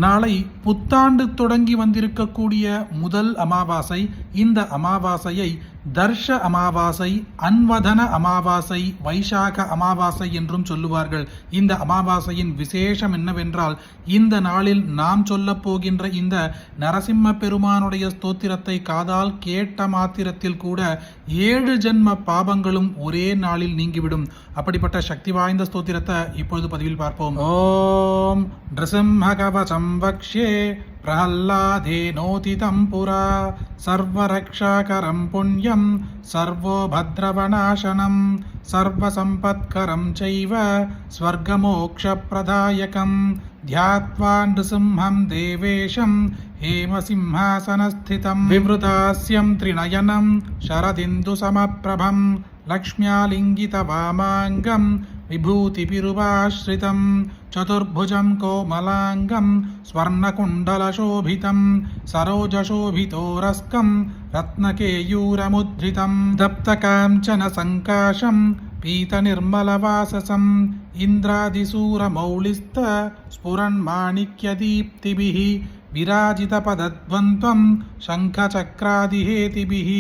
நாளை புத்தாண்டு தொடங்கி வந்திருக்கக்கூடிய முதல் அமாவாசை. இந்த அமாவாசையை தர்ஷ அமாவாசை, அன்வதன அமாவாசை, வைசாக அமாவாசை என்றும் சொல்லுவார்கள். இந்த அமாவாசையின் விசேஷம் என்னவென்றால், இந்த நாளில் நாம் சொல்ல போகின்ற இந்த நரசிம்ம பெருமானுடைய ஸ்தோத்திரத்தை காதால் கேட்ட மாத்திரத்தில் கூட 7 ஜென்ம பாபங்களும் ஒரே நாளில் நீங்கிவிடும். அப்படிப்பட்ட சக்தி வாய்ந்த ஸ்தோத்திரத்தை இப்பொழுது பதிவில் பார்ப்போம். ஓம் நிருசிம்ம கவசம் வக்ஷ்யே பிரஹ்லாதேனோதிதம் புரா சர்வரக்ஷாகரம் புண்ணியம் சர்வோபத்ரவநாசனம் சர்வசம்பத்கரம் சைவ ஸ்வர்கமோக்ஷப்ரதாயகம் த்யாத்வா நிருசிம்ஹம் தேவேஷம் ஹேமசிம்ஹாசனஸ்திதம் விவ்ருதாஸ்யம் த்ரிநயனம் சரதிந்துசமப்ரபம் லக்ஷ்ம்யாலிங்கிதவாமாங்கம் விபூதிபிருவாஸ்ரிதம் சதுர்புஜம் கோமலாங்கம் ஸ்வர்ணகுண்டலசோபிதம் சரோஜசோபிதோரஸ்கம் ரத்னகேயூரமுத்ரிதம் தப்தகாஞ்சன சங்காசம் பீதநிர்மலவாசசம் இந்திராதிசூரமௌளிஸ்த ஸ்புரன்மாணிக்யதீப்திபிः விராஜிதபதத்வந்த்வம் சங்கசக்ராதிஹேதிபிः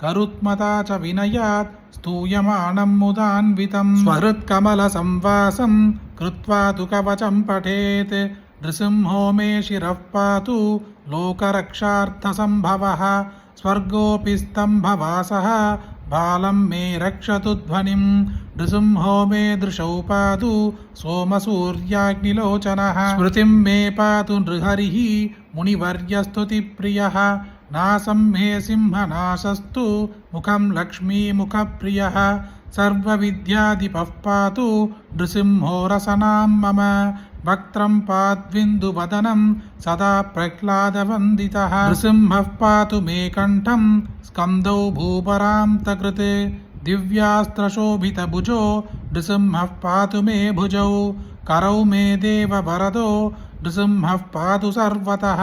கருத்மதா ச வினயாத் स्तूयमानं मुदान्वितं स्वहृत्कमलसंवासं कृत्वा तु कवचं पठेत् नृसिंहो मे शिरः पातु लोकरक्षार्थसम्भवः स्वर्गोऽपि स्तम्भवासः बालं मे रक्षतु ध्वनिं नृसिंहो मे दृशौ पातु सोमसूर्याग्निलोचनः स्मृतिं मे पातु नृहरिः मुनिवर्यस्तुतिप्रियः नासं मे सिंहनाशस्तु मुखं लक्ष्मीमुखप्रियः सर्वविद्याधिपः पातु नृसिंहो रसनां मम वक्त्रं पाद्विन्दुवदनं सदा प्रह्लादवन्दितः नृसिंहः पातु मे कण्ठं स्कन्दौ भूपरान्तकृत् दिव्यास्त्रशोभितभुजो नृसिंहः पातु मे भुजौ करौ मे देववरदो नृसिंहः पातु सर्वतः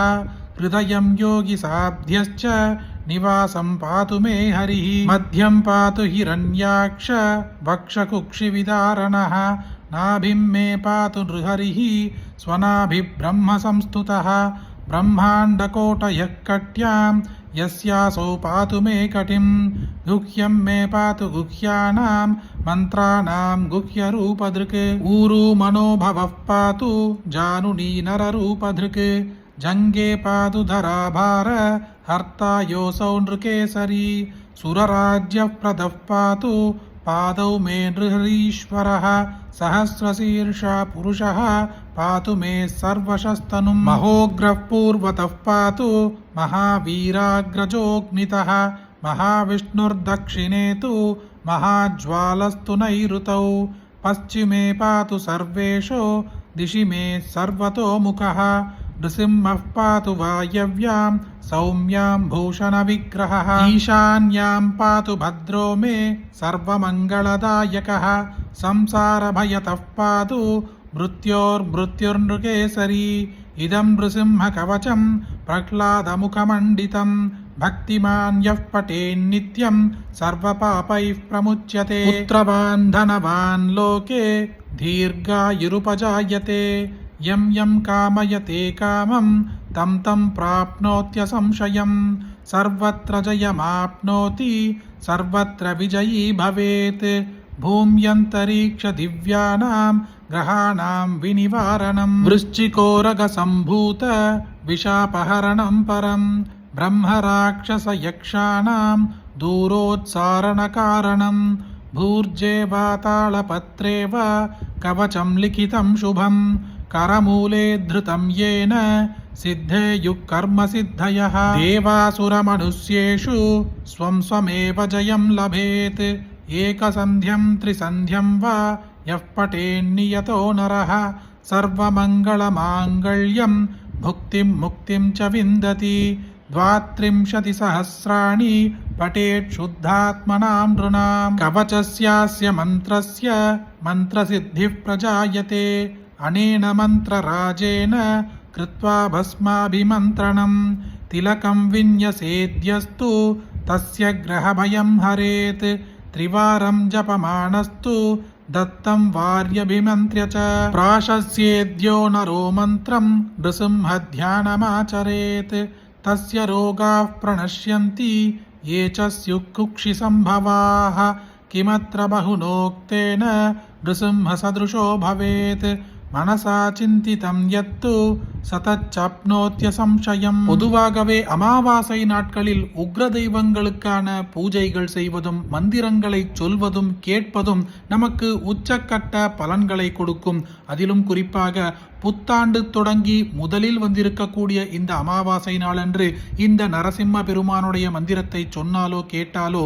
हृदयं योगिसाध्यश्च निवासं पातु मे हरिः मध्यं पातु हिरण्याक्ष वक्षकुक्षिविदारणः नाभिं मे पातु नृहरिः स्वनाभिब्रह्मसंस्तुतः ब्रह्माण्डकोटयः कट्यां यस्यासौ पातु मे कटिं गुह्यं मे पातु गुह्यानां मन्त्राणां गुह्यरूपधृक् ऊरू मनोभवः पातु जानुनी नररूपधृक् जंगे पातु धराभार हर्ता योऽसौ नृकेसरी सुरराज्यप्रदः पातु पादौ मे नृहरीश्वरः सहस्रशीर्षा पुरुषः पातु मे सर्वशस्तनुं महोग्रः पूर्वतः पातु महावीराग्रजोऽग्नितः महाविष्णुर्दक्षिणे तु महाज्वालस्तु नैऋतौ पश्चिमे पातु सर्वेषु दिशि मे सर्वतोमुखः नृसिंहः पातु वायव्यां सौम्यां भूषणविग्रहः ईशान्यां पातु भद्रो मे सर्वमङ्गलदायकः संसारभयतः पातु मृत्योर्मृत्युर्नृकेसरी इदं नृसिंहकवचं प्रह्लादमुखमण्डितं भक्तिमान् यः पठेन्नित्यं सर्वपापैः प्रमुच्यते पुत्रवान् धनवान् लोके दीर्घायुरुपजायते यं यं कामयते कामं तं तं प्राप्नोत्यसंशयं सर्वत्र जयमाप्नोति सर्वत्र विजयी भवेत् भूम्यन्तरिक्षदिव्यानां ग्रहाणां विनिवारणं वृश्चिकोरगसम्भूत विशापहरणं परं ब्रह्मराक्षसयक्षाणां दूरोत्सारणकारणं भूर्जे वातालपत्रे वा कवचं लिखितं शुभं करमूले धृतं येन सिद्धेयुः कर्मसिद्धयः देवासुरमनुष्येषु स्वं स्वमेव जयं लभेत् एकसन्ध्यं त्रिसन्ध्यं वा यः पठेन्नियतो नरः सर्वमङ्गलमाङ्गल्यं भुक्तिं मुक्तिं च विन्दति 32 सहस्राणि पठेत् शुद्धात्मनां नृणां कवचस्यास्य मन्त्रस्य मन्त्रसिद्धिः प्रजायते अनेन मन्त्रराजेन कृत्वा भस्माभिमन्त्रणं तिलकं विन्यसेद्यस्तु तस्य ग्रहभयं हरेत् त्रिवारं जपमानस्तु दत्तं वार्यभिमन्त्र्य च प्राशस्येद्यो नरो मन्त्रं नृसिंहध्यानमाचरेत् तस्य रोगाः प्रणश्यन्ति ये च स्युः कुक्षिसम्भवाः किमत्र बहुनोक्तेन नृसिंहसदृशो भवेत् மனசா சிந்திதம் யத்து சதச்சாப்னோத்ய சம்சயம். பொதுவாகவே அமாவாசை நாட்களில் உக்ர தெய்வங்களுக்கான பூஜைகள் செய்வதும் மந்திரங்களை சொல்வதும் கேட்பதும் நமக்கு உச்சக்கட்ட பலன்களை கொடுக்கும். அதிலும் குறிப்பாக புத்தாண்டு தொடங்கி முதலில் வந்திருக்கக்கூடிய இந்த அமாவாசை நாளன்று இந்த நரசிம்ம பெருமானுடைய மந்திரத்தை சொன்னாலோ கேட்டாலோ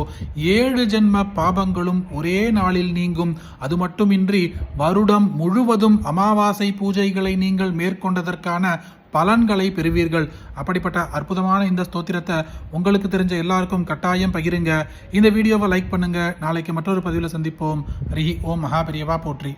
7 ஜென்ம பாபங்களும் ஒரே நாளில் நீங்கும். அது மட்டுமின்றி வருடம் முழுவதும் அமாவாசை பூஜைகளை நீங்கள் மேற்கொண்டதற்கான பலன்களை பெறுவீர்கள். அப்படிப்பட்ட அற்புதமான இந்த ஸ்தோத்திரத்தை உங்களுக்கு தெரிஞ்ச எல்லாருக்கும் கட்டாயம் பகிருங்க. இந்த வீடியோவை லைக் பண்ணுங்க. நாளைக்கு மற்றொரு பதிவில் சந்திப்போம். ஹரி ஓம் மகாபெரியவா போற்றி.